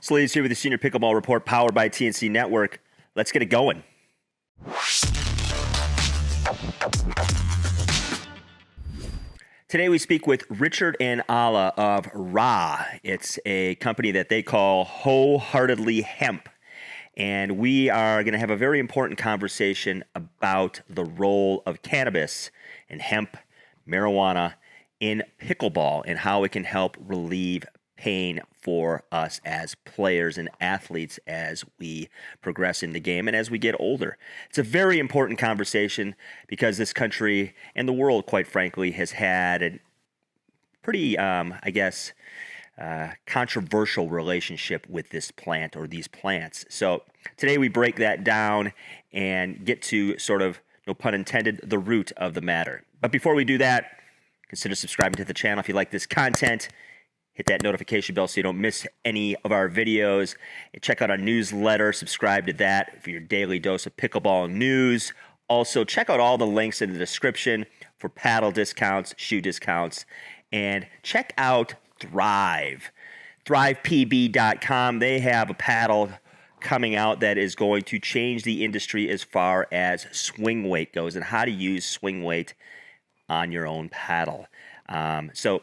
Slaves here with the Senior Pickleball Report powered by TNC Network. Let's get it going. Today we speak with Richard and Alla of Ra. It's a company that they call Wholeheartedly Hemp. And we are going to have a very important conversation about the role of cannabis and hemp, marijuana in pickleball and how it can help relieve pain for us as players and athletes as we progress in the game and as we get older. It's a very important conversation because this country and the world, quite frankly, has had a pretty, controversial relationship with this plant or these plants. So today we break that down and get to sort of, no pun intended, the root of the matter. But before we do that, consider subscribing to the channel if you like this content. Hit that notification bell so you don't miss any of our videos. And check out our newsletter. Subscribe to that for your daily dose of pickleball news. Also, check out all the links in the description for paddle discounts, shoe discounts, and check out Thrive. ThrivePB.com. They have a paddle coming out that is going to change the industry as far as swing weight goes and how to use swing weight on your own paddle. So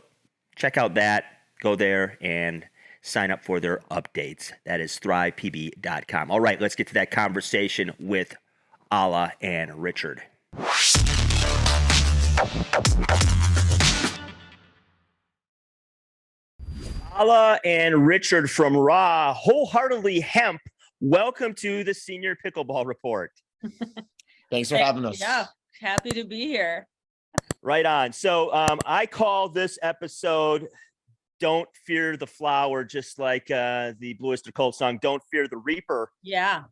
check out that. Go there and sign up for their updates. That is ThrivePB.com. All right, let's get to that conversation with Alla and Richard. Alla and Richard from Ra, Wholeheartedly Hemp. Welcome to the Senior Pickleball Report. Thanks for having us. Yeah, happy to be here. Right on. So I call this episode "Don't Fear the Flower," just like the Blue Oyster Cult song "Don't Fear the Reaper." Yeah.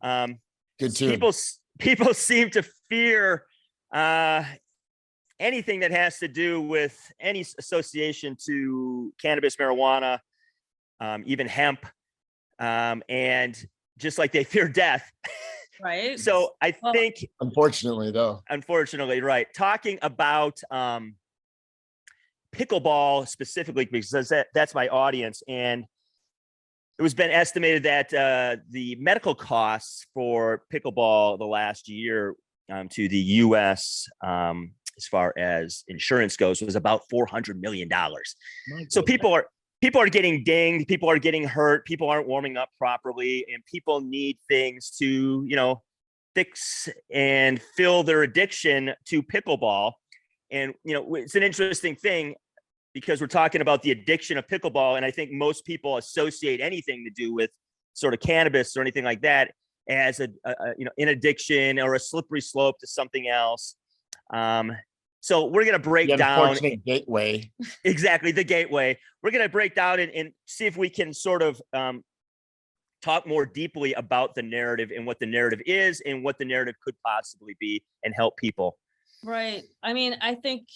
Good tune. People seem to fear anything that has to do with any association to cannabis, marijuana, even hemp, and just like they fear death. Right. So I think, unfortunately, right. Talking about pickleball specifically, because that's my audience, and it was been estimated that the medical costs for pickleball the last year to the U.S. As far as insurance goes was about $400 million. So people are getting dinged, people are getting hurt, people aren't warming up properly, and people need things to, fix and fill their addiction to pickleball. And, it's an interesting thing because we're talking about the addiction of pickleball. And I think most people associate anything to do with sort of cannabis or anything like that as an addiction or a slippery slope to something else. So we're going to break down the gateway. Exactly. The gateway. We're going to break down and see if we can sort of talk more deeply about the narrative and what the narrative is and what the narrative could possibly be and help people. Right. I mean, I think,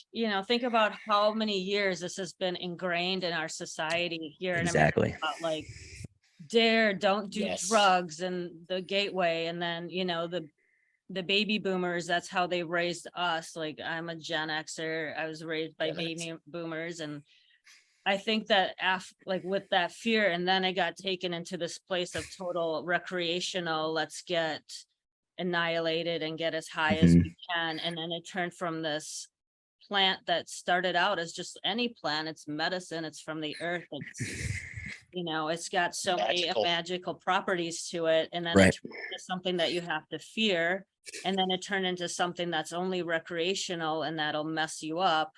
think about how many years this has been ingrained in our society here in Exactly. America, about like don't do drugs and the gateway. And then, the baby boomers, that's how they raised us. Like, I'm a Gen Xer. I was raised by baby boomers. And I think that with that fear, and then it got taken into this place of total recreational, let's get annihilated and get as high as we can. And then it turned from this plant that started out as just any plant. It's medicine. It's from the earth. It's got so many magical properties to it. And then it's something that you have to fear. And then it turned into something that's only recreational and that'll mess you up.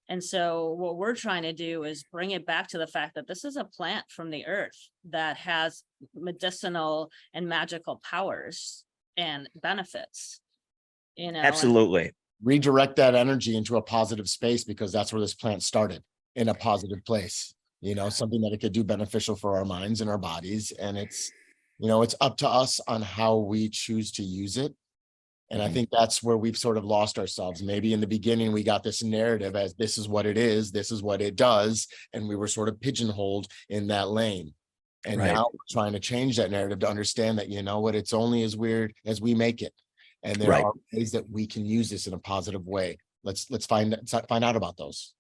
And so what we're trying to do is bring it back to the fact that this is a plant from the earth that has medicinal and magical powers and benefits, Absolutely. Redirect that energy into a positive space, because that's where this plant started, in a positive place, something that it could do beneficial for our minds and our bodies. And it's up to us on how we choose to use it. And I think that's where we've sort of lost ourselves. Maybe in the beginning, we got this narrative as this is what it is, this is what it does. And we were sort of pigeonholed in that lane. And now we're trying to change that narrative to understand that, it's only as weird as we make it. And there are ways that we can use this in a positive way. Let's find out about those.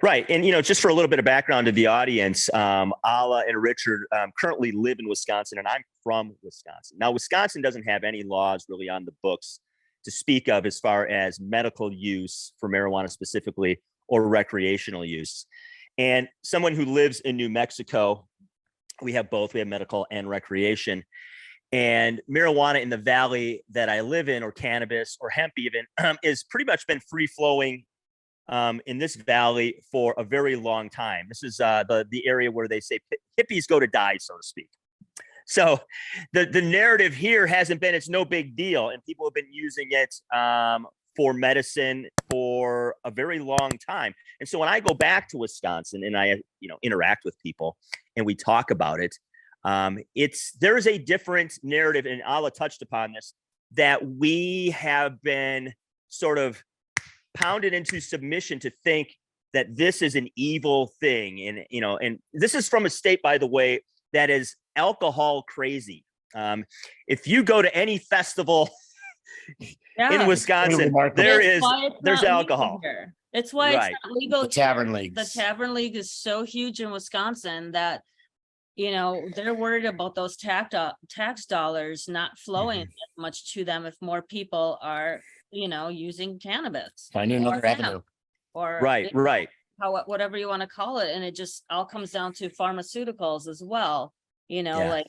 Right. And, just for a little bit of background to the audience, Alla and Richard currently live in Wisconsin, and I'm from Wisconsin. Now, Wisconsin doesn't have any laws really on the books to speak of as far as medical use for marijuana specifically or recreational use. And someone who lives in New Mexico, we have both. We have medical and recreation. And marijuana in the valley that I live in, or cannabis or hemp even, is pretty much been free flowing in this valley for a very long time. This is the area where they say hippies go to die, so to speak. So the narrative here hasn't been it's no big deal, and people have been using it for medicine for a very long time. And so when I go back to Wisconsin and I interact with people and we talk about it, there is a different narrative, and Alla touched upon this, that we have been sort of pounded into submission to think that this is an evil thing. And this is from a state, by the way, that is alcohol crazy. If you go to any festival in Wisconsin, there's alcohol. It's why it's not legal. The Tavern League. The Tavern League is so huge in Wisconsin that they're worried about those tax dollars not flowing as much to them if more people are using cannabis, finding another avenue, or right, whatever you want to call it. And it just all comes down to pharmaceuticals as well. Like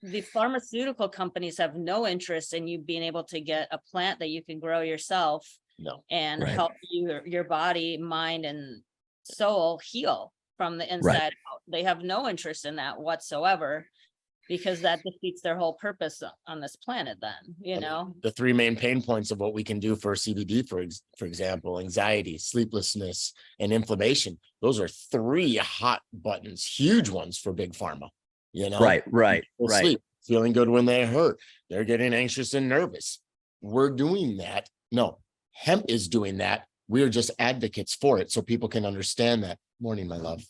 the pharmaceutical companies have no interest in you being able to get a plant that you can grow yourself and help your body, mind, and soul heal from the inside out. They have no interest in that whatsoever, because that defeats their whole purpose on this planet then, The three main pain points of what we can do for CBD, for example, anxiety, sleeplessness, and inflammation. Those are three hot buttons, huge ones for big pharma, Right. Sleep, feeling good when they hurt. They're getting anxious and nervous. We're doing that. No, hemp is doing that. We're just advocates for it so people can understand that. Morning, my love.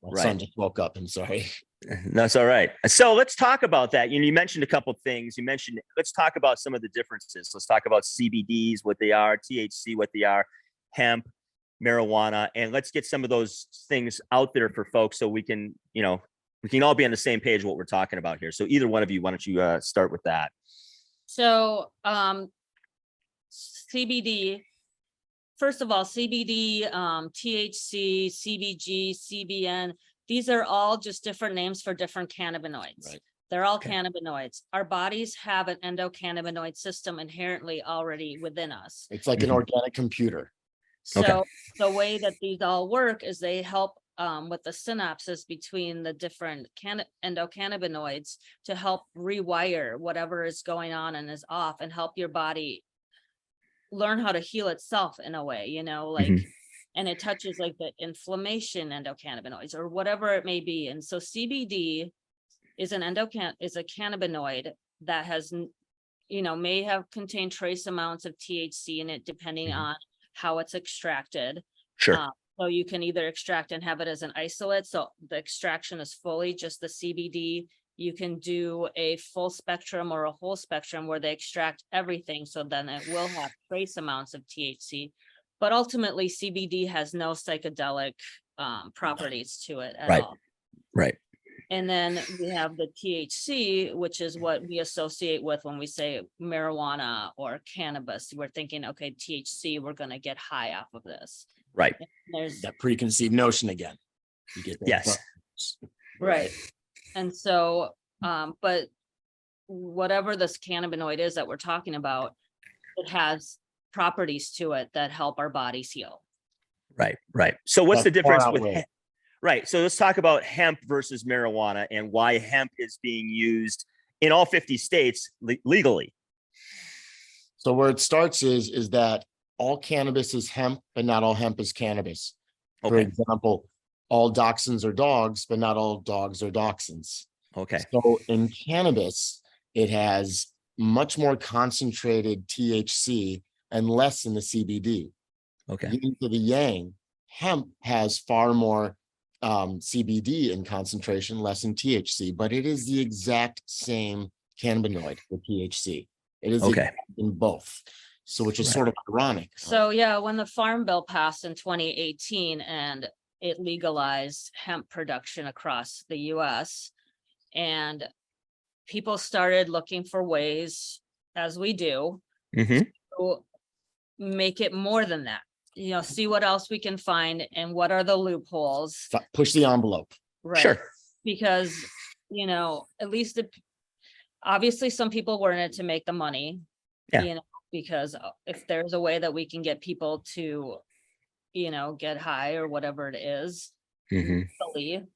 My son just woke up. I'm sorry. That's all right. So let's talk about that. You mentioned a couple of things. Let's talk about some of the differences. Let's talk about CBDs, what they are, THC, what they are, hemp, marijuana, and let's get some of those things out there for folks so we can all be on the same page what we're talking about here. So either one of you, why don't you start with that? So CBD. First of all, CBD, THC, CBG, CBN, these are all just different names for different cannabinoids. Right. They're all cannabinoids. Our bodies have an endocannabinoid system inherently already within us. It's like an organic computer. So the way that these all work is they help with the synapses between the different endocannabinoids to help rewire whatever is going on and is off, and help your body learn how to heal itself in a way, and it touches like the inflammation endocannabinoids or whatever it may be. And so CBD is a cannabinoid that has, may have contained trace amounts of THC in it, depending on how it's extracted. Sure. So you can either extract and have it as an isolate. So the extraction is fully just the CBD. You can do a full spectrum or a whole spectrum where they extract everything. So then it will have trace amounts of THC, but ultimately CBD has no psychedelic properties to it at all. Right. And then we have the THC, which is what we associate with when we say marijuana or cannabis. We're thinking, okay, THC, we're going to get high off of this. Right. There's that preconceived notion again. You get that. Yes. Right. And so, but whatever this cannabinoid is that we're talking about, it has properties to it that help our bodies heal. Right. So what's the difference with hemp? Right. So let's talk about hemp versus marijuana and why hemp is being used in all 50 states legally. So where it starts is that all cannabis is hemp, but not all hemp is cannabis. For example, all dachshunds are dogs, but not all dogs are dachshunds. Okay. So in cannabis, it has much more concentrated THC and less in the CBD. Okay. Yin to the yang, hemp has far more CBD in concentration, less in THC, but it is the exact same cannabinoid with THC. It is in both. So which is sort of ironic. So yeah, when the Farm Bill passed in 2018 and it legalized hemp production across the US, and people started looking for ways, as we do, Mhm. to make it more than that. See what else we can find and what are the loopholes, Push the envelope. right? Sure. Because, at least obviously some people were in it to make the money. Yeah. Because if there's a way that we can get people to, get high or whatever it is, Mhm. legally,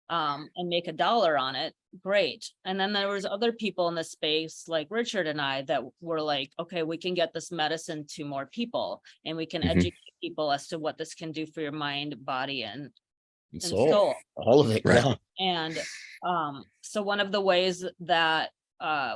and make $1 on it, great. And then there was other people in the space like Richard and I that were like, okay, we can get this medicine to more people and we can Mhm. educate people as to what this can do for your mind, body, and So soul. all of it. Right. Yeah. And so one of the ways that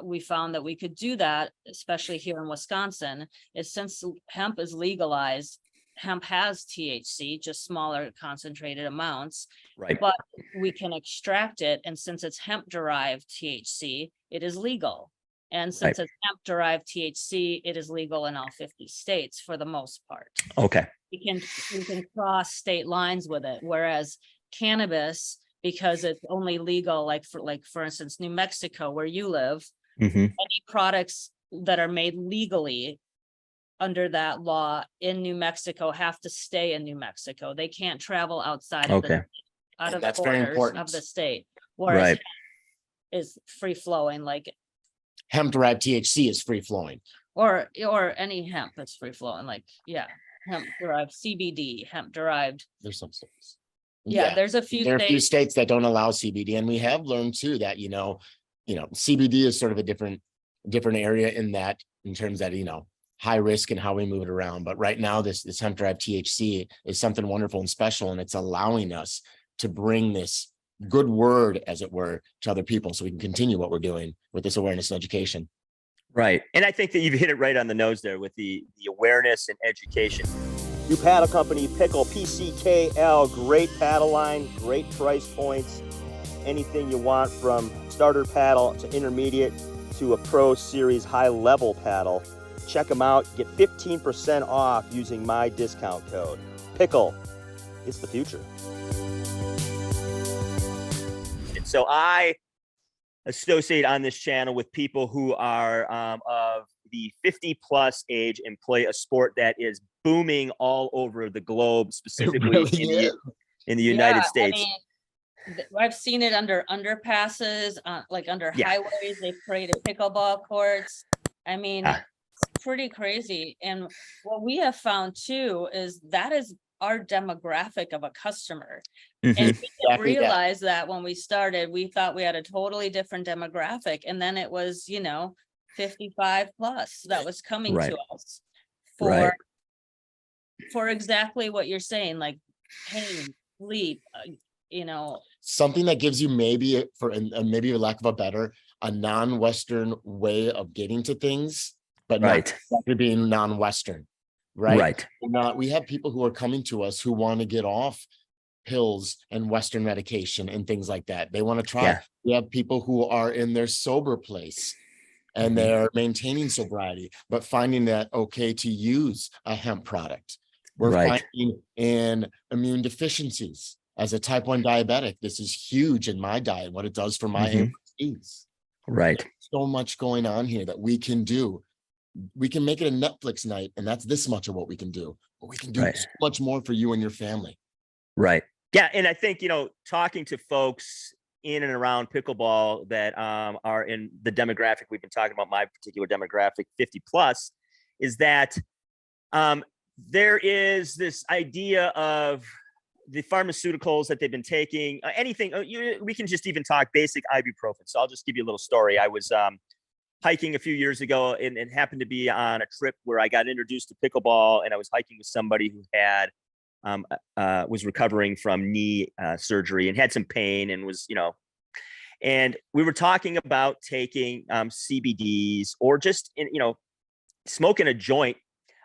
we found that we could do that, especially here in Wisconsin, is since hemp is legalized, hemp has THC, just smaller concentrated amounts, Right. but we can extract it. And since it's hemp derived THC, it is legal. And since it's hemp derived THC, it is legal in all 50 states for the most part. Okay. We can cross state lines with it. Whereas cannabis, because it's only legal, for instance, New Mexico, where you live, Mhm. any products that are made legally under that law in New Mexico have to stay in New Mexico. They can't travel outside of Okay. the That's very borders important. of the state. Whereas Right. is free flowing, Hemp derived THC is free flowing. or any hemp that's free flowing, hemp derived CBD, hemp derived. There's some states. Yeah, there's a few There are a few states. states that don't allow CBD, and we have learned too that CBD is sort of a different area in terms that high risk and how we move it around. But right now, this hemp derived THC is something wonderful and special, and it's allowing us to bring this good word, as it were, to other people, so we can continue what we're doing with this awareness and education. Right. And I think that you've hit it right on the nose there with the awareness and education. New paddle company, Pickle, PCKL, great paddle line, great price points. Anything you want from starter paddle to intermediate to a pro series high level paddle. Check them out. Get 15% off using my discount code. Pickle. It's the future. So I associate on this channel with people who are of the 50 plus age and play a sport that is booming all over the globe, specifically in the United States. I've seen it under underpasses, under highways. They've created pickleball courts. It's pretty crazy. And what we have found too is that is our demographic of a customer. Mm-hmm. And we didn't realize that when we started, we thought we had a totally different demographic. And then it was, 55 plus that was coming to us for exactly what you're saying, like pain, sleep, something that gives you maybe maybe lack of a better, a non-Western way of getting to things, but not exactly being non-Western. Right. We have people who are coming to us who want to get off pills and Western medication and things like that. They want to try. Yeah. We have people who are in their sober place and they're maintaining sobriety, but finding that okay to use a hemp product. We're finding in immune deficiencies. As a type 1 diabetic, this is huge in my diet, what it does for my A1Cs. Right. There's so much going on here that we can do. We can make it a Netflix night, and that's this much of what we can do. But we can do so much more for you and your family. Right. Yeah. And I think, talking to folks in and around pickleball that are in the demographic we've been talking about, my particular demographic, 50 plus, is that there is this idea of the pharmaceuticals that they've been taking, anything. We can just even talk basic ibuprofen. So I'll just give you a little story. I was hiking a few years ago and happened to be on a trip where I got introduced to pickleball, and I was hiking with somebody who had was recovering from knee surgery and had some pain and was, and we were talking about taking CBDs or just, smoking a joint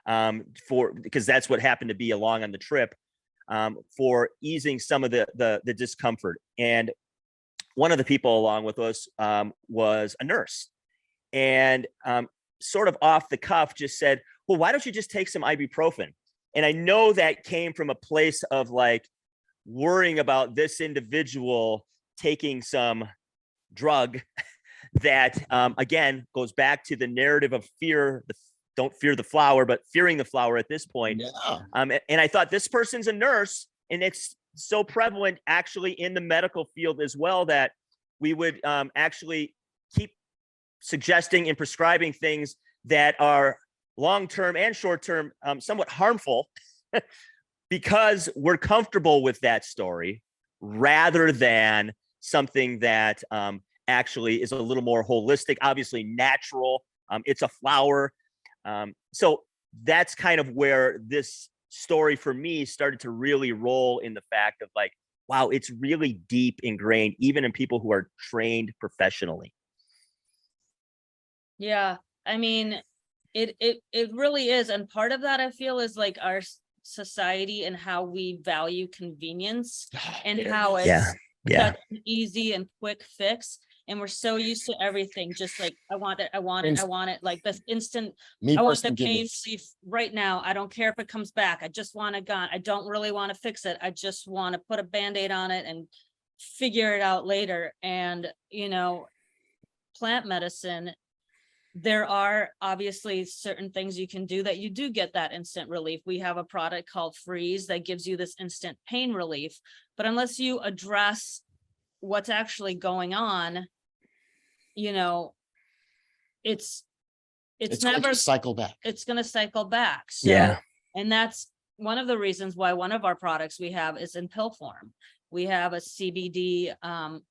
because that's what happened to be along on the trip for easing some of the discomfort. And one of the people along with us was a nurse, and sort of off the cuff just said, well, why don't you just take some ibuprofen? And I know that came from a place of like worrying about this individual taking some drug that, again, goes back to the narrative of fear. Don't fear the flower, but fearing the flower at this point. Yeah. And I thought, this person's a nurse, and it's so prevalent actually in the medical field as well, that we would actually keep suggesting and prescribing things that are long-term and short-term, somewhat harmful because we're comfortable with that story rather than something that actually is a little more holistic, obviously natural. It's a flower. So that's kind of where this story for me started to really roll, in the fact of like, wow, it's really deep ingrained, even in people who are trained professionally. Yeah. I mean, it really is. And part of that, I feel, is like our society and how we value convenience and how it's such an easy and quick fix. And we're so used to everything, just like, I want it, like this instant, I want the pain relief right now. I don't care if it comes back. I just want it gone. I don't really want to fix it. I just want to put a Band-Aid on it and figure it out later. And, you know, plant medicine, there are obviously certain things you can do that you do get that instant relief. We have a product called Freeze that gives you this instant pain relief, but unless you address what's actually going on, you know, it's never going to cycle back. It's going to cycle back. So, and that's one of the reasons why one of our products we have is in pill form. We have a CBD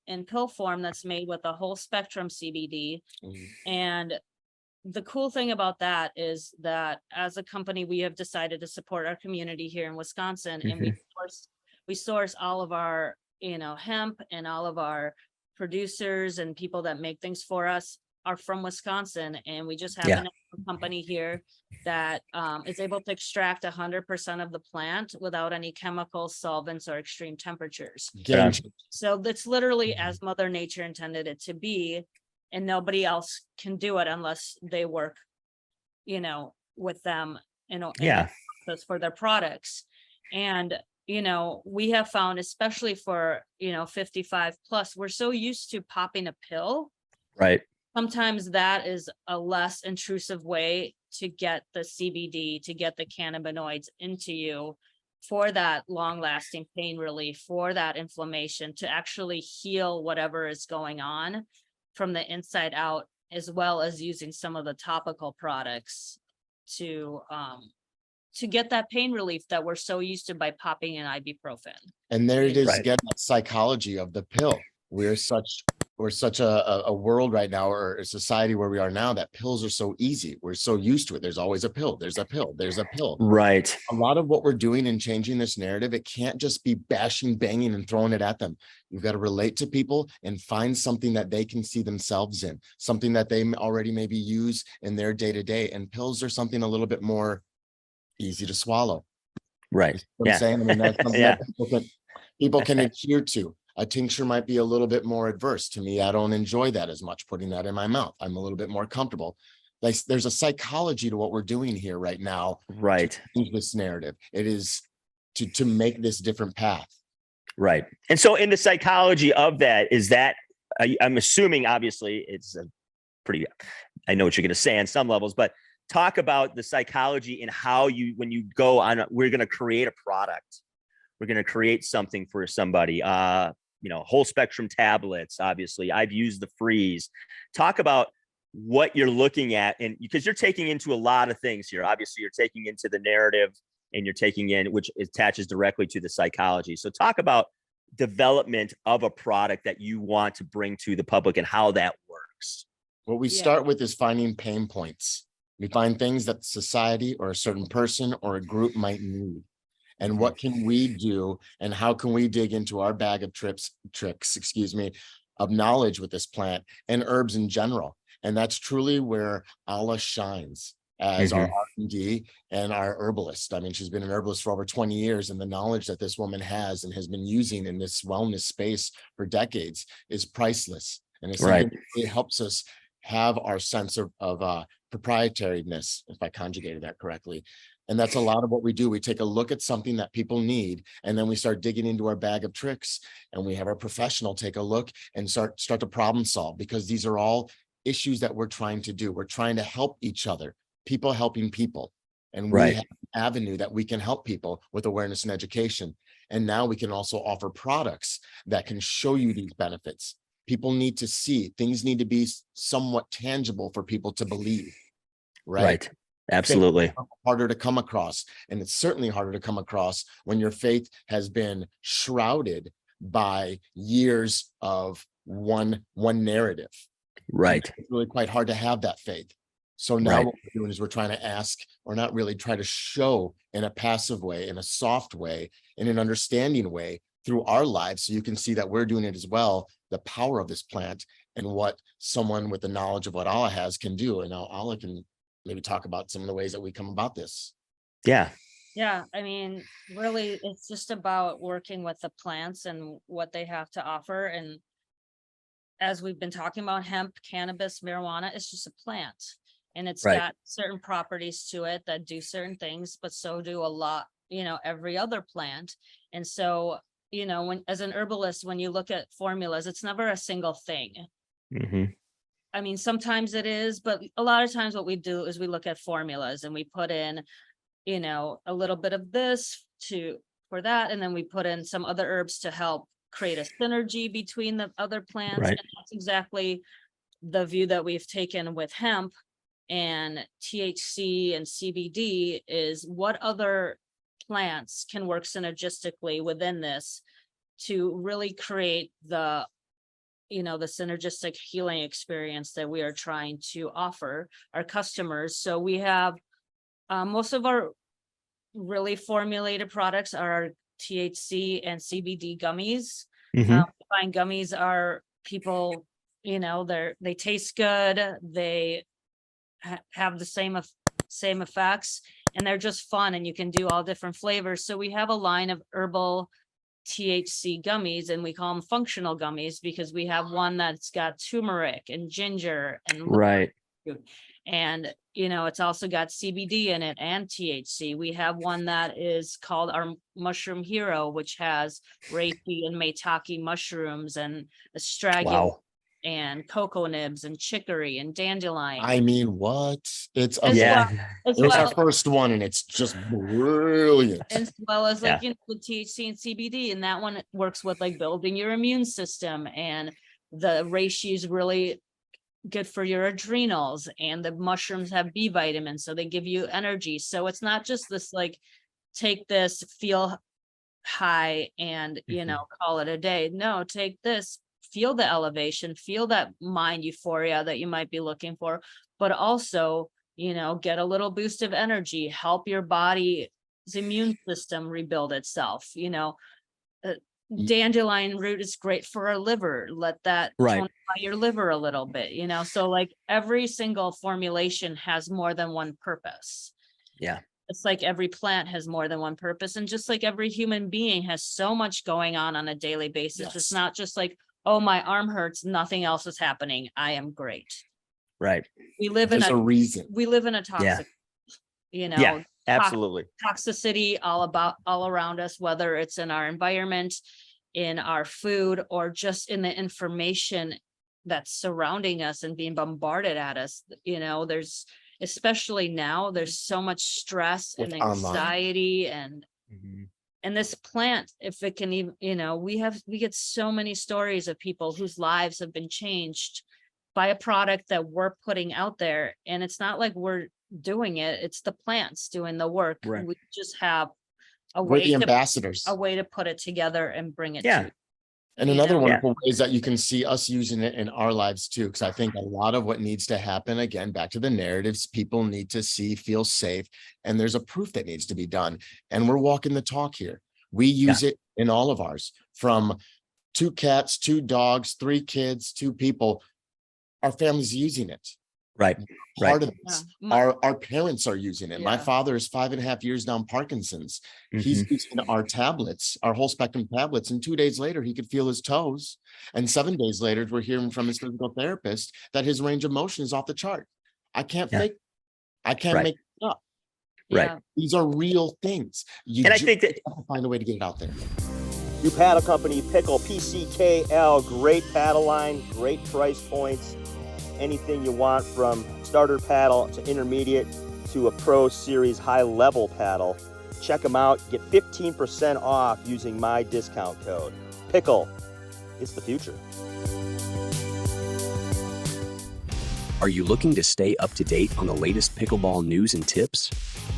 in pill form that's made with a whole spectrum CBD. And the cool thing about that is that as a company, we have decided to support our community here in Wisconsin, and we source all of our, you know, hemp, and all of our producers and people that make things for us are from Wisconsin. And we just have a company here that is able to extract 100% of the plant without any chemicals, solvents, or extreme temperatures. So that's literally as Mother Nature intended it to be. And nobody else can do it unless they work, you know, with them, you know, for their products. And, you know, we have found, especially for, you know, 55 plus, we're so used to popping a pill. Right. Sometimes that is a less intrusive way to get the CBD, to get the cannabinoids into you for that long lasting pain relief, for that inflammation, to actually heal whatever is going on from the inside out, as well as using some of the topical products to get that pain relief that we're so used to by popping an ibuprofen. And there it is, again, that psychology of the pill. We're such a world right now, or a society where we are now, that pills are so easy. We're so used to it. There's always a pill. There's a pill. There's a pill. Right. A lot of what we're doing in changing this narrative, it can't just be bashing, banging, and throwing it at them. You've got to relate to people and find something that they can see themselves in, something that they already maybe use in their day-to-day. And pills are something a little bit more easy to swallow. Right. You know what I'm saying? I mean, that's something that people can adhere to. A tincture might be a little bit more adverse to me. I don't enjoy that as much, putting that in my mouth. I'm a little bit more comfortable. Like, there's a psychology to what we're doing here right now. Right. To change this narrative. It is to make this different path. Right. And so in the psychology of that, is that, I'm assuming, obviously, it's a pretty, I know what you're going to say on some levels, but talk about the psychology and how you, when you go on, we're going to create a product. We're going to create something for somebody, you know, whole spectrum tablets. Obviously, I've used the Freeze. Talk about what you're looking at, and because you're taking into a lot of things here. Obviously, you're taking into the narrative, and you're taking in, which attaches directly to the psychology. So talk about development of a product that you want to bring to the public and how that works. What we start with is finding pain points. We find things that society or a certain person or a group might need. And what can we do, and how can we dig into our bag of tricks, of knowledge with this plant and herbs in general? And that's truly where Alla shines as our R&D and our herbalist. I mean, she's been an herbalist for over 20 years, and the knowledge that this woman has and has been using in this wellness space for decades is priceless. And it's it helps us have our sense of proprietariness, if I conjugated that correctly. And that's a lot of what we do. We take a look at something that people need, and then we start digging into our bag of tricks, and we have our professional take a look and start to problem solve, because these are all issues that we're trying to do. We're trying to help each other, people helping people. And we Right. have an avenue that we can help people with awareness and education. And now we can also offer products that can show you these benefits. People need to see, things need to be somewhat tangible for people to believe. Right. Absolutely. Harder to come across. And it's certainly harder to come across when your faith has been shrouded by years of one narrative. Right. It's really quite hard to have that faith. So now Right. what we're doing is we're trying to ask, or not really try to show in a passive way, in a soft way, in an understanding way through our lives. So you can see that we're doing it as well, the power of this plant and what someone with the knowledge of what Alla has can do. And now Alla can maybe talk about some of the ways that we come about this. Yeah. Yeah, I mean, really, it's just about working with the plants and what they have to offer. And as we've been talking about, hemp, cannabis, marijuana, it's just a plant. And it's Right. got certain properties to it that do certain things, but so do a lot, every other plant. And so, when as an herbalist, when you look at formulas, it's never a single thing. Hmm. I mean, sometimes it is, but a lot of times what we do is we look at formulas and we put in, a little bit of this for that, and then we put in some other herbs to help create a synergy between the other plants. Right. And that's exactly the view that we've taken with hemp and THC and CBD, is what other plants can work synergistically within this to really create the synergistic healing experience that we are trying to offer our customers. So we have most of our really formulated products are our THC and CBD gummies. Hmm. Fine gummies are people, they taste good. They have the same effects, and they're just fun, and you can do all different flavors. So we have a line of herbal THC gummies, and we call them functional gummies because we have one that's got turmeric and ginger and Right. and it's also got CBD in it and THC. We have one that is called our Mushroom Hero, which has reishi and maitake mushrooms and astragalus Wow. and cocoa nibs and chicory and dandelion. I mean, what? It's As amazing. well- Yeah. as It was our well- first one, and it's just brilliant. as well as like Yeah. with THC and CBD, and that one works with like building your immune system, and the reishi is really good for your adrenals, and the mushrooms have B vitamins, so they give you energy. So it's not just this like take this, feel high, and call it a day. No, take this, feel the elevation, feel that mind euphoria that you might be looking for, but also get a little boost of energy, help your body's immune system rebuild itself. Dandelion root is great for our liver. Let that Right. tonify your liver a little bit, so like every single formulation has more than one purpose. Yeah. It's like every plant has more than one purpose, and just like every human being has so much going on a daily basis. Yes. It's not just like, oh, my arm hurts, nothing else is happening, I am great. Right. We live in There's a reason. a toxic, Yeah. Absolutely. toxicity all around us, whether it's in our environment, in our food, or just in the information that's surrounding us and being bombarded at us. There's, especially now, there's so much stress With and online. anxiety, and Mhm. this plant, if it can even, we get so many stories of people whose lives have been changed by a product that we're putting out there. And it's not like we're doing it, it's the plants doing the work. Right. We just have a We're the way ambassadors. to put it together and bring it Yeah. to. And you another know? wonderful way is that you can see us using it in our lives too, because I think a lot of what needs to happen, again, back to the narratives, people need to see, feel safe, and there's a proof that needs to be done. And we're walking the talk here. We use it in all of ours, from 2 cats, 2 dogs, 3 kids, 2 people. Our family's using it. Right. Part of Yeah. this. My- Our parents are using it. My Yeah. father is 5.5 years down Parkinson's. He's Mhm. using our tablets, our whole spectrum tablets, and 2 days later he could feel his toes. And 7 days later, we're hearing from his physical therapist that his range of motion is off the chart. I can't Yeah. fake. I can't Right. make it up. Right. Yeah. These are real things. You And I just think that have to find a way to get it out there. New paddle company, Pickle, PCKL, great paddle line, great price points. Anything you want from starter paddle to intermediate to a pro series high level paddle. Check them out. Get 15% off using my discount code. Pickle. It's the future. Are you looking to stay up to date on the latest pickleball news and tips?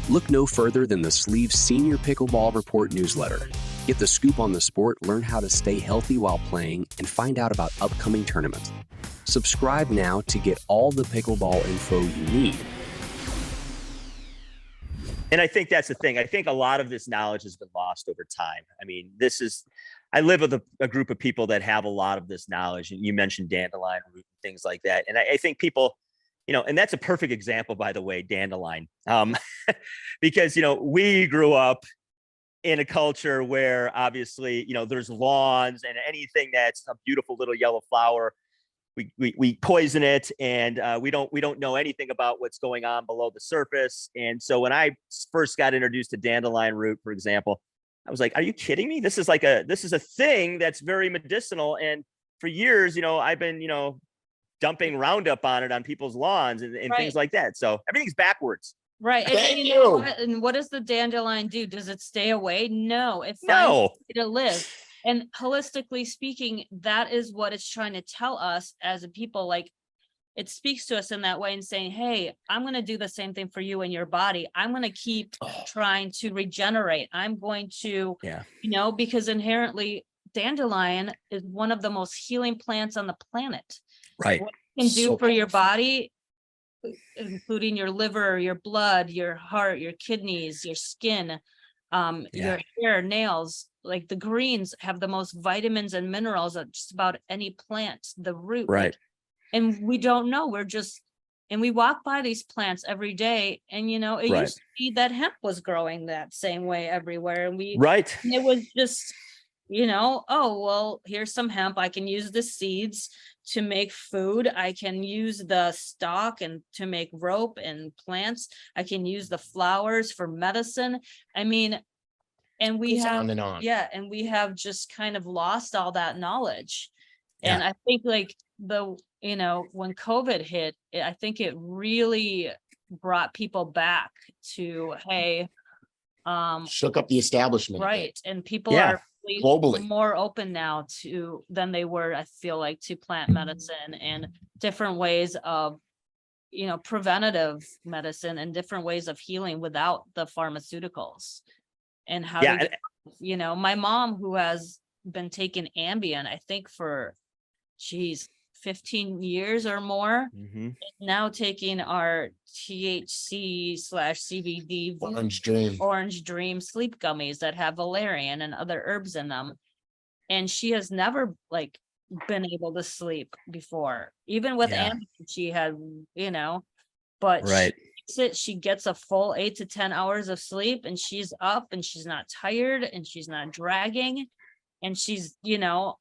Look no further than the Sleeve Senior Pickleball Report newsletter. Get the scoop on the sport, learn how to stay healthy while playing, and find out about upcoming tournaments. Subscribe now to get all the pickleball info you need. And I think that's the thing. I think a lot of this knowledge has been lost over time. I mean, I live with a group of people that have a lot of this knowledge. And you mentioned dandelion root and things like that. And I think people, and that's a perfect example, by the way, dandelion. Because, we grew up in a culture where obviously, there's lawns and anything that's a beautiful little yellow flower, we poison it, and we don't know anything about what's going on below the surface. And so when I first got introduced to dandelion root, for example, I was like, are you kidding me? This is a thing that's very medicinal. And for years, I've been, dumping Roundup on it on people's lawns and Right. things like that. So everything's backwards. Right. Thank And, you. and what does the dandelion do? Does it stay away? No, it finds No. a way to live. And holistically speaking, that is what it's trying to tell us as a people. Like, it speaks to us in that way and saying, hey, I'm going to do the same thing for you and your body. I'm going to keep trying to regenerate. I'm going to, because inherently dandelion is one of the most healing plants on the planet. Right. What it can do So for your body, including your liver, your blood, your heart, your kidneys, your skin, your hair, nails. Like the greens have the most vitamins and minerals of just about any plant, the root. Right. And we don't know. And we walk by these plants every day, and it Right. used to be that hemp was growing that same way everywhere. And Right. and it was just, oh, well, here's some hemp. I can use the seeds to make food. I can use the stalk and to make rope and plants. I can use the flowers for medicine. I mean, and we Goes have, on and on. and we have just kind of lost all that knowledge. Yeah. And I think like when COVID hit, I think it really brought people back to, hey, Shook up the establishment. right. And people Yeah. are really Globally. more open now than they were, I feel like, to plant medicine and different ways of, preventative medicine and different ways of healing without the pharmaceuticals. And how to get, my mom, who has been taking Ambien, I think for 15 years or more, Mm-hmm. now taking our THC/CBD Orange Dream sleep gummies that have valerian and other herbs in them. And she has never been able to sleep before. Even with Ambien, she had, but Right. she gets a full 8 to 10 hours of sleep, and she's up and she's not tired and she's not dragging. And she's,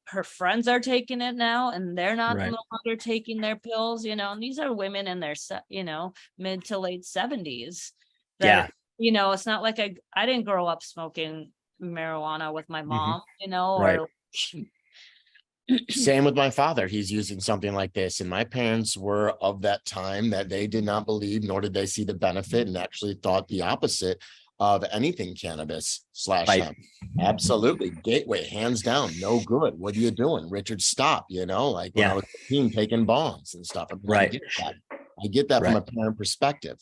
her friends are taking it now, and they're not Right. no longer taking their pills, and these are women in their, mid to late 70s. That, it's not like I didn't grow up smoking marijuana with my mom, Right. or Same with my father. He's using something like this. And my parents were of that time that they did not believe, nor did they see the benefit, and actually thought the opposite of anything cannabis / Right. hemp. Absolutely. Gateway, hands down, no good. What are you doing? Richard, stop. When I was 15, taking bongs and stuff. I mean, Right. I get that from Right. a parent perspective.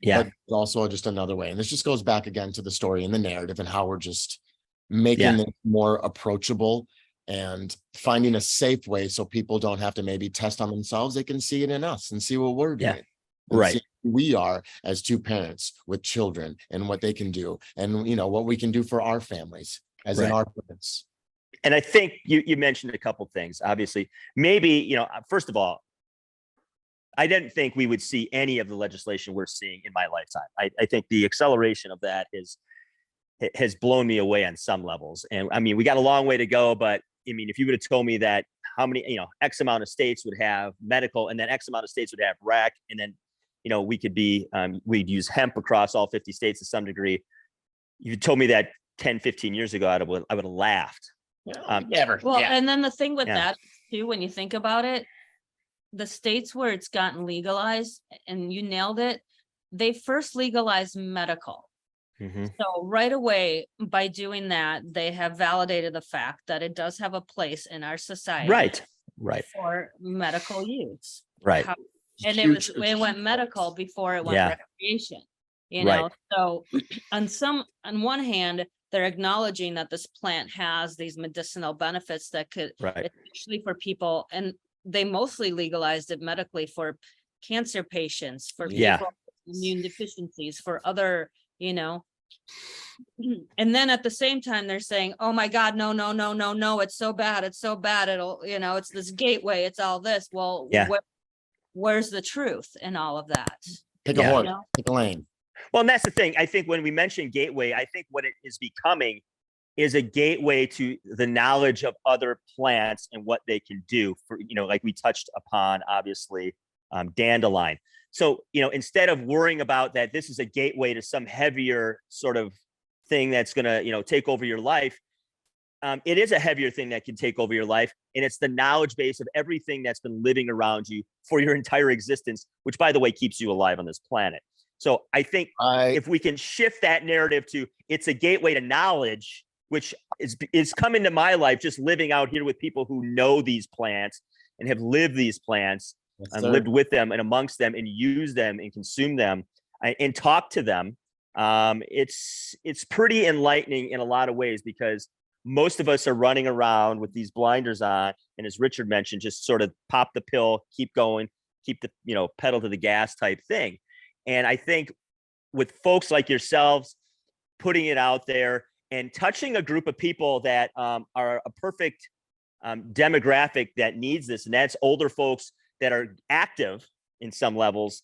Yeah. But it's also just another way. And this just goes back again to the story and the narrative and how we're just making it more approachable and finding a safe way so people don't have to maybe test on themselves. They can see it in us and see what we're doing. Yeah. And Right. see who we are as two parents with children and what they can do, and what we can do for our families as in Right. our parents. And I think you mentioned a couple things. Obviously, maybe, first of all, I didn't think we would see any of the legislation we're seeing in my lifetime. I think the acceleration of that has blown me away on some levels. And I mean, we got a long way to go, but I mean, if you would have told me that how many, X amount of states would have medical, and then X amount of states would have rec, and then we could be, we'd use hemp across all 50 states to some degree. You told me that 10, 15 years ago, I would have laughed. Never. Well, Yeah. and then the thing with Yeah. that too, when you think about it, the states where it's gotten legalized, and you nailed it, they first legalized medical. Mhm. So right away, by doing that, they have validated the fact that it does have a place in our society. Right. For medical use. Right. And Huge- it went medical before it went Yeah. recreation, Right. so on one hand, they're acknowledging that this plant has these medicinal benefits that could, Right. especially for people, and they mostly legalized it medically for cancer patients, for Yeah. people with immune deficiencies, for other, and then at the same time, they're saying, oh my God, no, it's so bad. It'll, it's this gateway, it's all this. Well, Yeah. where's the truth in all of that? Pick a Yeah. horse, pick a lane. Well, and that's the thing. I think when we mention gateway, I think what it is becoming is a gateway to the knowledge of other plants and what they can do for, like we touched upon, obviously, dandelion. So, instead of worrying about that, this is a gateway to some heavier sort of thing that's going to, take over your life. It is a heavier thing that can take over your life. And it's the knowledge base of everything that's been living around you for your entire existence, which, by the way, keeps you alive on this planet. So I think if we can shift that narrative to it's a gateway to knowledge, which is come into my life just living out here with people who know these plants and have lived these plants and lived with them and amongst them and use them and consume them and talk to them. It's pretty enlightening in a lot of ways, because most of us are running around with these blinders on. And as Richard mentioned, just sort of pop the pill, keep going, keep the, pedal to the gas type thing. And I think with folks like yourselves putting it out there and touching a group of people that are a perfect demographic that needs this, and that's older folks that are active in some levels,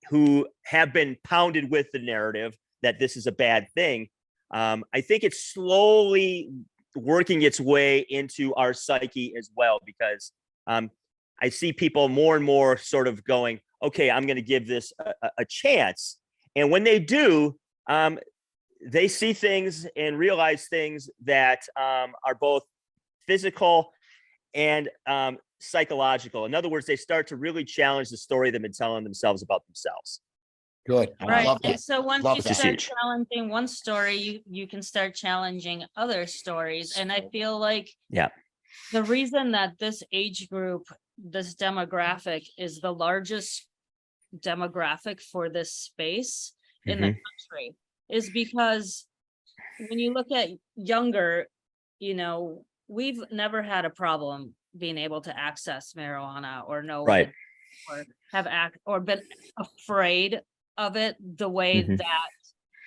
who have been pounded with the narrative that this is a bad thing. I think it's slowly working its way into our psyche as well, because I see people more and more sort of going, okay, I'm going to give this a chance. And when they do, they see things and realize things that are both physical and psychological. In other words, they start to really challenge the story they've been telling themselves about themselves. Good. I Right. love And that. so once Love you that. start Huge. challenging one story, you can start challenging other stories. And I feel like the reason that this age group, this demographic, is the largest demographic for this space in the country is because when you look at younger, we've never had a problem being able to access marijuana or know what it, or have or been afraid of it the way that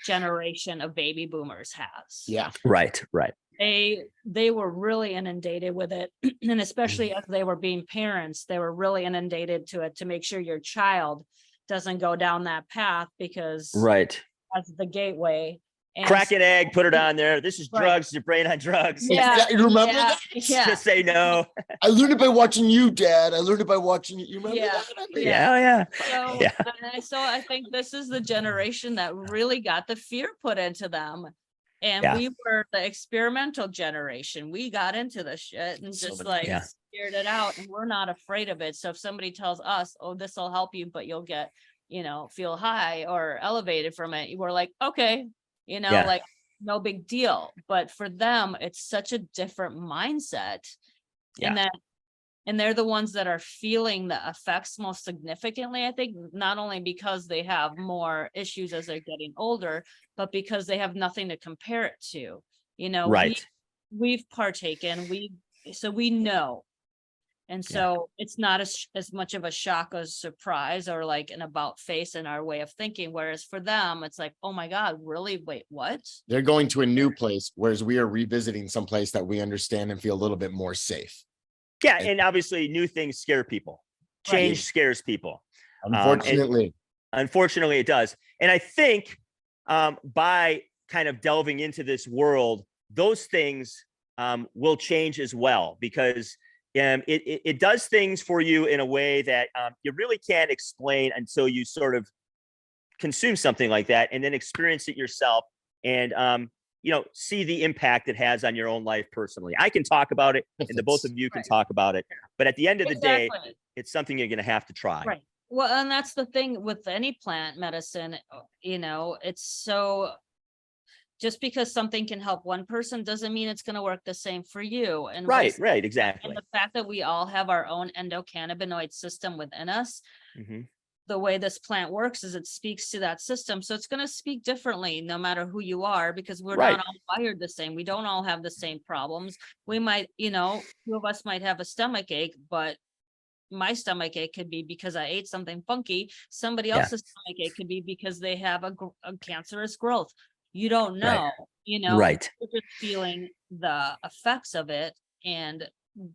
generation of baby boomers has. Yeah. Right. They were really inundated with it. And especially as they were being parents, they were really inundated to it to make sure your child doesn't go down that path, because that's the gateway. And crack an egg, put it on there. This is Right. drugs. Your brain on drugs. Yeah. You remember yeah, that? yeah. Just say no. I learned it by watching you, Dad. I learned it by watching you. You remember Yeah. that? Yeah. So, Yeah. so I think this is the generation that really got the fear put into them. And Yeah. we were the experimental generation. We got into the shit and just figured it out, and we're not afraid of it. So if somebody tells us, oh, this will help you, but you'll get, feel high or elevated from it, we're like, okay, like no big deal. But for them, it's such a different mindset. And they're the ones that are feeling the effects most significantly, I think, not only because they have more issues as they're getting older, but because they have nothing to compare it to. We've partaken, so we know. And so it's not as much of a shock or surprise or like an about face in our way of thinking. Whereas for them, it's like, oh my God, really? Wait, what? They're going to a new place, whereas we are revisiting some place that we understand and feel a little bit more safe. Yeah. And obviously new things scare people. Change scares people. Unfortunately. Unfortunately, it does. And I think by kind of delving into this world, those things will change as well, because it does things for you in a way that you really can't explain until you sort of consume something like that and then experience it yourself and see the impact it has on your own life personally. I can talk about it and the both of you can talk about it, but at the end of the day, it's something you're going to have to try. Right. Well, and that's the thing with any plant medicine, it's so, just because something can help one person doesn't mean it's going to work the same for you. And right, exactly. And the fact that we all have our own endocannabinoid system within us, the way this plant works is it speaks to that system. So it's going to speak differently no matter who you are, because we're not all wired the same. We don't all have the same problems. We might, two of us might have a stomach ache, but my stomach ache could be because I ate something funky. Somebody else's stomach ache could be because they have a cancerous growth. You don't know, right. You're just feeling the effects of it. And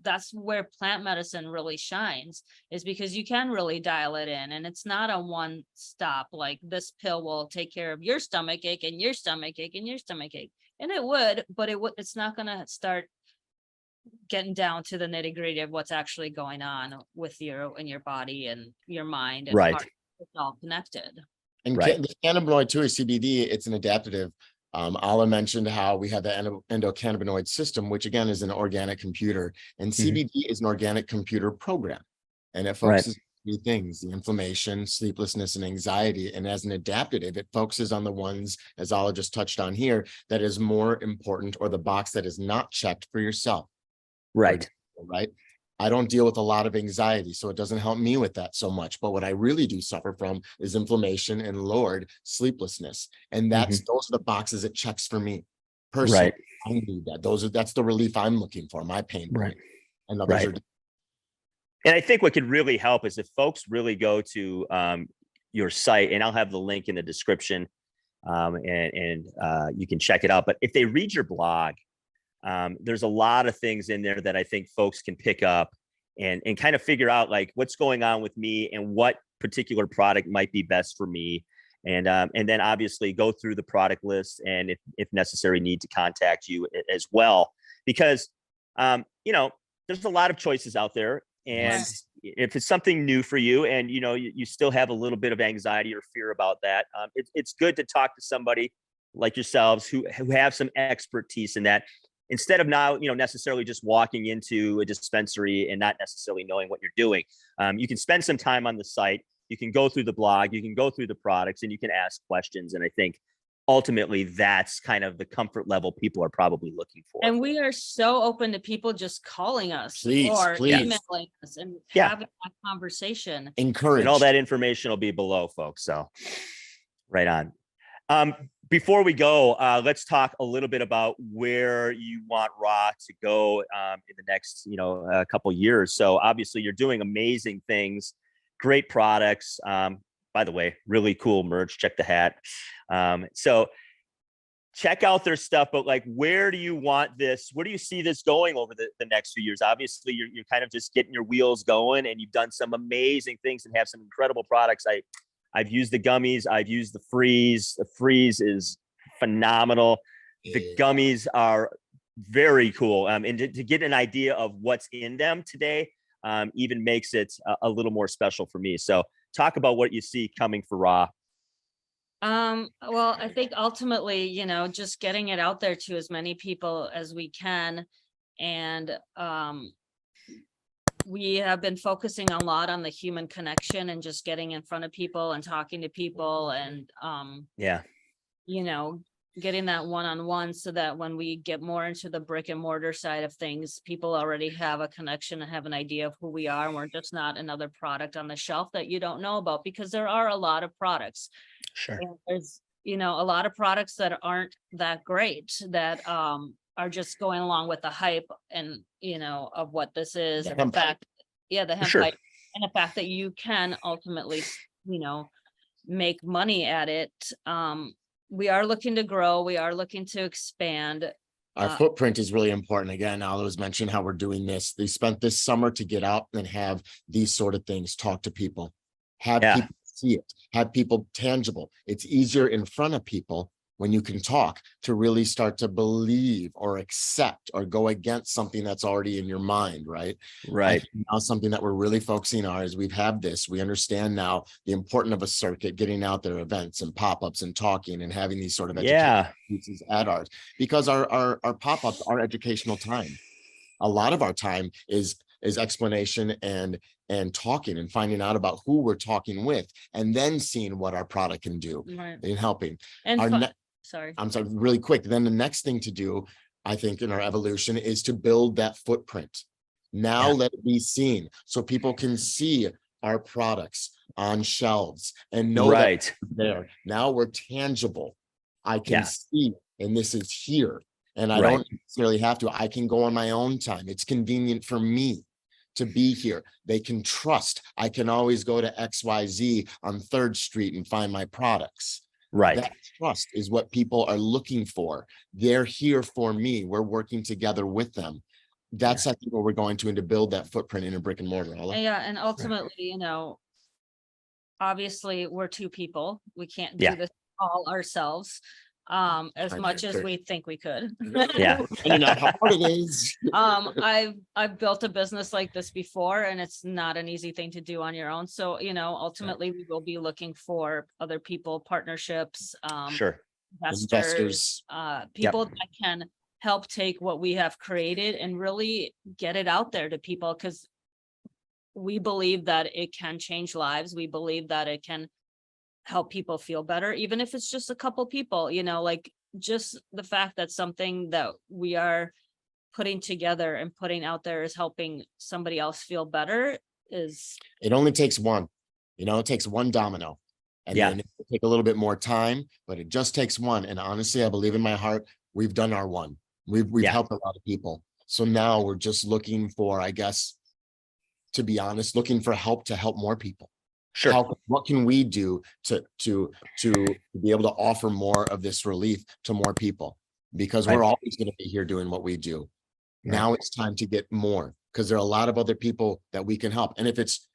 that's where plant medicine really shines, is because you can really dial it in, and it's not a one stop, like this pill will take care of your stomach ache and your stomach ache and your stomach ache. And it would, but it's not going to start getting down to the nitty gritty of what's actually going on with in your body and your mind. And right. It's all connected. And the cannabinoid too is CBD. It's an adaptative. Alla mentioned how we have the endocannabinoid system, which again is an organic computer, and CBD is an organic computer program, and it focuses on 3 things: the inflammation, sleeplessness, and anxiety. And as an adaptative, it focuses on the ones, as Alla just touched on here, that is more important, or the box that is not checked for yourself. Right. I don't deal with a lot of anxiety, so it doesn't help me with that so much. But what I really do suffer from is inflammation and lowered sleeplessness. And those are the boxes it checks for me personally. I need that. That's the relief I'm looking for, my pain point. And others are. And I think what could really help is if folks really go to your site, and I'll have the link in the description, and you can check it out. But if they read your blog, there's a lot of things in there that I think folks can pick up and kind of figure out like what's going on with me and what particular product might be best for me. And then obviously go through the product list, and if necessary, need to contact you as well, because, there's a lot of choices out there. And if it's something new for you and, you still have a little bit of anxiety or fear about that, it's good to talk to somebody like yourselves who have some expertise in that, instead of now, necessarily just walking into a dispensary and not necessarily knowing what you're doing. You can spend some time on the site. You can go through the blog, you can go through the products, and you can ask questions. And I think ultimately that's kind of the comfort level people are probably looking for. And we are so open to people just calling us or emailing us and having that conversation. Encourage. And all that information will be below, folks. So right on. Before we go, let's talk a little bit about where you want Raw to go in the next, couple years. So obviously you're doing amazing things, great products. By the way, really cool merch. Check the hat. So check out their stuff, but like, where do you want this? Where do you see this going over the next few years? Obviously you're kind of just getting your wheels going, and you've done some amazing things and have some incredible products. I've used the gummies. I've used the freeze. The freeze is phenomenal. The gummies are very cool. And to get an idea of what's in them today even makes it a little more special for me. So talk about what you see coming for Raw. Well, I think ultimately, just getting it out there to as many people as we can. And we have been focusing a lot on the human connection and just getting in front of people and talking to people and, getting that one-on-one, so that when we get more into the brick and mortar side of things, people already have a connection and have an idea of who we are. And we're just not another product on the shelf that you don't know about, because there are a lot of products. Sure. And there's, a lot of products that aren't that great, that, are just going along with the hype and, of what this is. And the fact, the hemp hype, and the fact that you can ultimately, make money at it. We are looking to grow. We are looking to expand. Our footprint is really important. Again, Alla was mentioning how we're doing this. They spent this summer to get out and have these sort of things, talk to people, have people see it, have people tangible. It's easier in front of people when you can talk, to really start to believe or accept or go against something that's already in your mind, right? Right. Now something that we're really focusing on is we understand now the importance of a circuit, getting out there, events and pop-ups and talking and having these sort of educational pieces at ours, because our pop-ups are educational time. A lot of our time is explanation and talking and finding out about who we're talking with, and then seeing what our product can do in helping. And I'm sorry, really quick. Then the next thing to do, I think, in our evolution is to build that footprint. Now let it be seen so people can see our products on shelves and know that they're there. Now we're tangible. I can see, and this is here. And I don't necessarily have to. I can go on my own time. It's convenient for me to be here. They can trust. I can always go to XYZ on 3rd Street and find my products. Right. That trust is what people are looking for. They're here for me. We're working together with them. That's I think where we're going to build that footprint in a brick and mortar. Yeah, and ultimately, you know, obviously we're 2 people. We can't do this all ourselves. As much as we think we could. You know how hard it is. I've built a business like this before, and it's not an easy thing to do on your own. So, you know, ultimately we will be looking for other people, partnerships, investors, people that can help take what we have created and really get it out there to people, because we believe that it can change lives. We believe that it can help people feel better, even if it's just a couple people, you know, like just the fact that something that we are putting together and putting out there is helping somebody else feel better. It only takes one, you know, it takes one domino, and then it will take a little bit more time, but it just takes one. And honestly, I believe in my heart, we've done our one. We've helped a lot of people. So now we're just looking for, I guess, to be honest, looking for help to help more people. Sure. What can we do to be able to offer more of this relief to more people? Because we're always going to be here doing what we do. Now it's time to get more, because there are a lot of other people that we can help. And if it's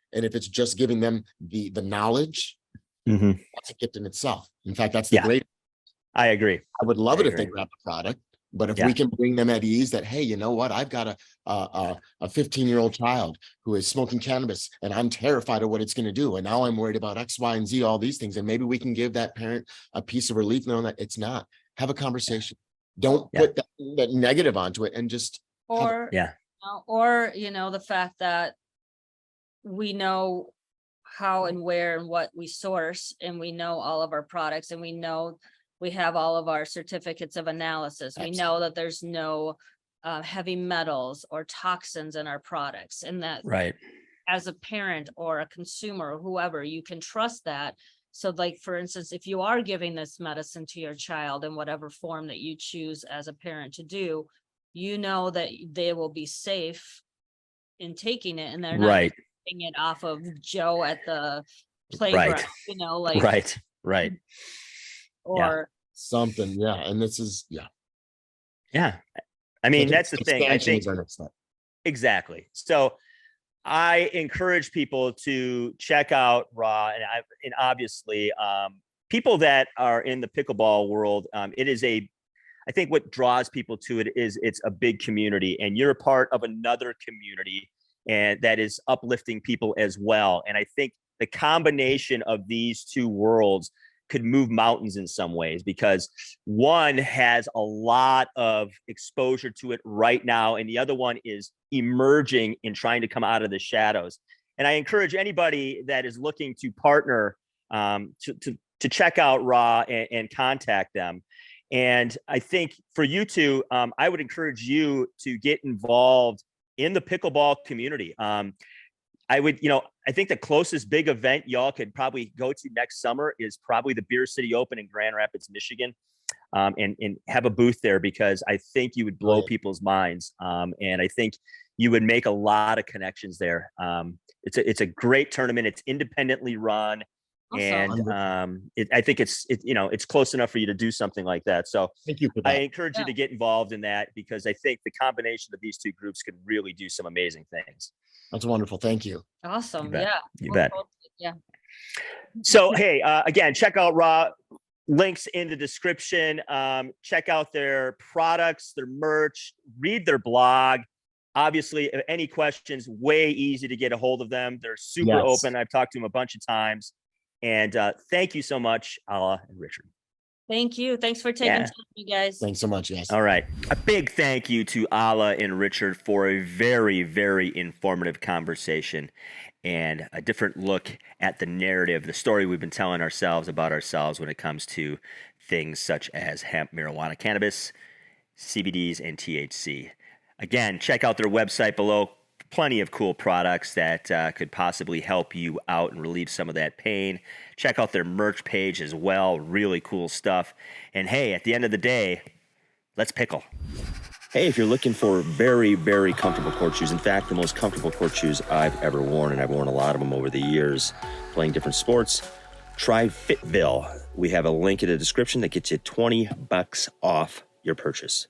just giving them the knowledge, that's a gift in itself. In fact, that's the great. I agree. I would love it if they grab the product. But if we can bring them at ease that, hey, you know what, I've got a 15-year-old child who is smoking cannabis and I'm terrified of what it's going to do. And now I'm worried about X, Y, and Z, all these things. And maybe we can give that parent a piece of relief knowing that it's not. Have a conversation. Don't put that negative onto it, and just. Or, you know, the fact that we know how and where and what we source, and we know all of our products, and we know we have all of our certificates of analysis. We know that there's no heavy metals or toxins in our products, and that as a parent or a consumer or whoever, you can trust that. So like, for instance, if you are giving this medicine to your child in whatever form that you choose as a parent to do, you know that they will be safe in taking it, and they're not taking it off of Joe at the playground, you know, like or something. And this is I mean, that's the thing. I think exactly. So I encourage people to check out Raw, and obviously people that are in the pickleball world, it is I think what draws people to it is it's a big community, and you're a part of another community, and that is uplifting people as well. And I think the combination of these two worlds could move mountains in some ways, because one has a lot of exposure to it right now, and the other one is emerging and trying to come out of the shadows. And I encourage anybody that is looking to partner to check out Raw and contact them. And I think for you two, I would encourage you to get involved in the pickleball community. I would, I think the closest big event y'all could probably go to next summer is probably the Beer City Open in Grand Rapids, Michigan, and have a booth there, because I think you would blow people's minds. And I think you would make a lot of connections there. It's a great tournament. It's independently run. Awesome. And I think it's close enough for you to do something like that. So thank you for that. I encourage you to get involved in that, because I think the combination of these two groups could really do some amazing things. That's wonderful. Thank you. Awesome. You bet. Yeah. So, hey, again, check out Raw. links in the description. Check out their products, their merch, read their blog. Obviously, any questions, way easy to get a hold of them. They're super open. I've talked to them a bunch of times. And thank you so much, Alla and Richard. Thank you. Thanks for taking time, you guys. Thanks so much. Yes. All right. A big thank you to Alla and Richard for a very, very informative conversation and a different look at the narrative, the story we've been telling ourselves about ourselves when it comes to things such as hemp, marijuana, cannabis, CBDs, and THC. Again, check out their website below. Plenty of cool products that could possibly help you out and relieve some of that pain. Check out their merch page as well. Really cool stuff. And hey, at the end of the day, let's pickle. Hey, if you're looking for very, very comfortable court shoes, in fact, the most comfortable court shoes I've ever worn, and I've worn a lot of them over the years playing different sports, try Fitville. We have a link in the description that gets you $20 off your purchase.